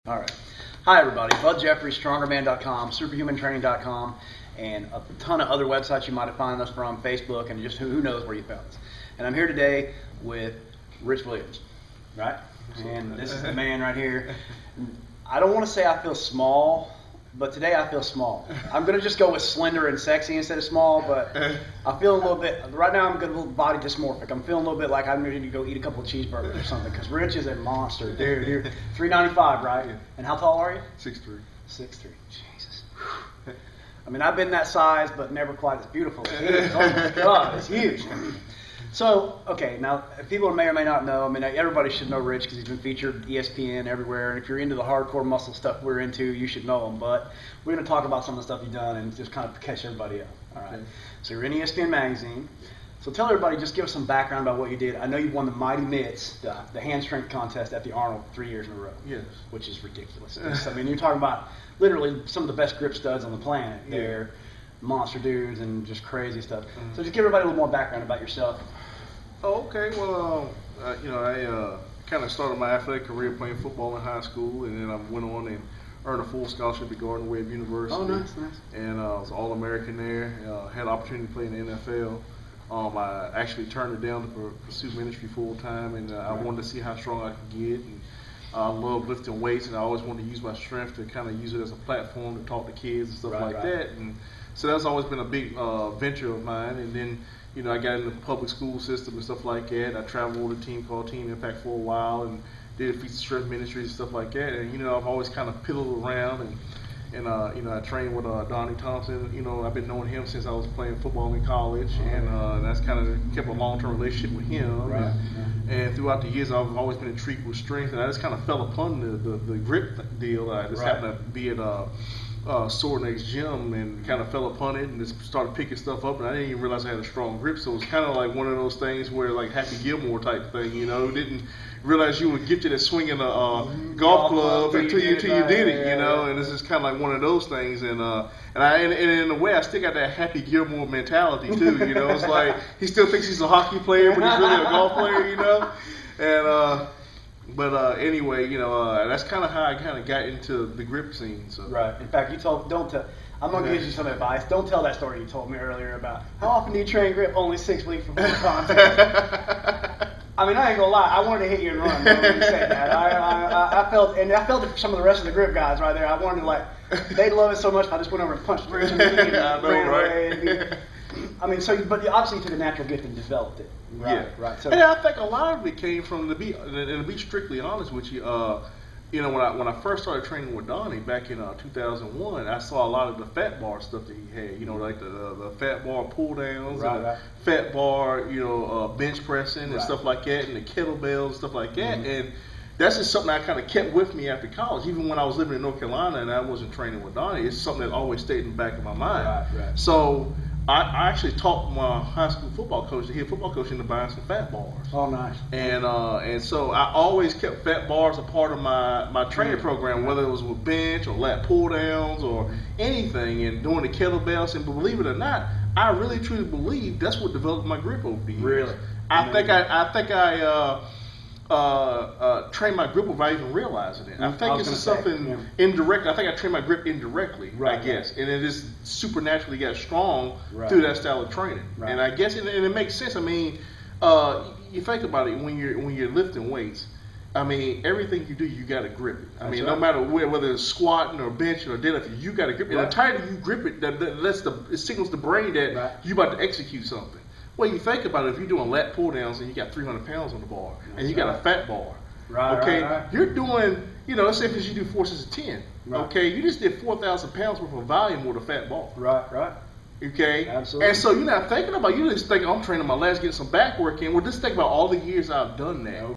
All right. Hi, everybody. Bud Jeffries, strongerman.com, superhumantraining.com, and a ton of other websites you might have found us from, Facebook, and just who knows where you found us. And I'm here today with Rich Williams, right? And this is the man right here. I don't want to say I feel small, but today I feel small. I'm going to just go with slender and sexy instead of small, but I feel a little bit, right now I'm a little body dysmorphic. I'm feeling a little bit like I need to go eat a couple of cheeseburgers or something, because Rich is a monster. Dude, 395, right? Yeah. And how tall are you? 6'3". 6'3". Jesus. I mean, I've been that size, but never quite as beautiful as he is. Oh my God, it's huge. So, okay, now people may or may not know, I mean, everybody should know Rich because he's been featured ESPN everywhere, and if you're into the hardcore muscle stuff we're into, you should know him, but we're going to talk about some of the stuff you've done and just kind of catch everybody up, all right? Okay. So you're in ESPN magazine, so tell everybody, just give us some background about what you did. I know you won the Mighty Mitts, the hand strength contest at the Arnold 3 years in a row. Yes. Which is ridiculous. I mean, you're talking about literally some of the best grip studs on the planet. Yeah. They're monster dudes and just crazy stuff. Mm-hmm. So just give everybody a little more background about yourself. Oh, okay. Well, I kind of started my athletic career playing football in high school, and then I went on and earned a full scholarship at Gardner-Webb University. Oh, nice. And I was All-American there. Had the opportunity to play in the NFL. I actually turned it down to pursue ministry full time, and I wanted to see how strong I could get. And I love lifting weights, and I always wanted to use my strength to kind of use it as a platform to talk to kids and stuff like that. And so that's always been a big venture of mine. And then, I got into the public school system and stuff like that. I traveled with a team called Team Impact for a while and did feats of strength ministries and stuff like that. And I've always kind of piddled around and I trained with Donnie Thompson. I've been knowing him since I was playing football in college, and that's kind of kept a long-term relationship with him. Right. And throughout the years, I've always been intrigued with strength, and I just kind of fell upon the grip deal. I just happened to be at Sore Neck's gym and kind of fell upon it and just started picking stuff up, and I didn't even realize I had a strong grip. So it was kind of like one of those things where, like, Happy Gilmore type thing, didn't realize you were gifted at swinging a golf club until you did it, and this is kind of like one of those things. And in a way, I still got that Happy Gilmore mentality too. It's like he still thinks he's a hockey player, but he's really a golf player, And anyway, that's kind of how I kind of got into the grip scene. So. Right. In fact, I'm going to give you some advice. Don't tell that story you told me earlier about how often do you train grip? Only 6 weeks before the contest. I mean, I ain't gonna lie. I wanted to hit you and run when you said that. I felt it for some of the rest of the grip guys right there. I wanted to they love it so much. I just went over and punched Rich in the knee and ran away. I mean, but you obviously took a natural gift and developed it. Right, yeah. Right. So, and I think a lot of it came from to be strictly honest with you. When I first started training with Donnie back in 2001, I saw a lot of the fat bar stuff that he had. Like the fat bar pull downs, and the fat bar, bench pressing and stuff like that, and the kettlebells and stuff like that. And that's just something I kind of kept with me after college. Even when I was living in North Carolina and I wasn't training with Donnie, it's something that always stayed in the back of my mind. Right. So I actually taught my high school football coach, the head football coach, into buying some fat bars. Oh, nice. And so I always kept fat bars a part of my training program, whether it was with bench or lat pull downs or anything, and doing the kettlebells. And believe it or not, I really truly believe that's what developed my grip over the years. Really? I think I train my grip without even realizing it. I think it's something indirect. I think I train my grip indirectly, I guess, and it just supernaturally got strong through that style of training. Right. And I guess it makes sense. I mean, you think about it when you're lifting weights. I mean, everything you do, you got to grip it. I mean, no matter whether it's squatting or benching or deadlifting, you got to grip it. And the tighter you grip it, it signals the brain that you're about to execute something. Well, you think about it, if you're doing lat pull downs and you got 300 pounds on the bar and you got a fat bar, you're doing, let's say if you do 4 sets of 10, you just did 4,000 pounds worth of volume with a fat bar. Right. Okay? Absolutely. And so you're not thinking about, you just think, I'm training my legs, getting some back work in. Well, just think about all the years I've done that.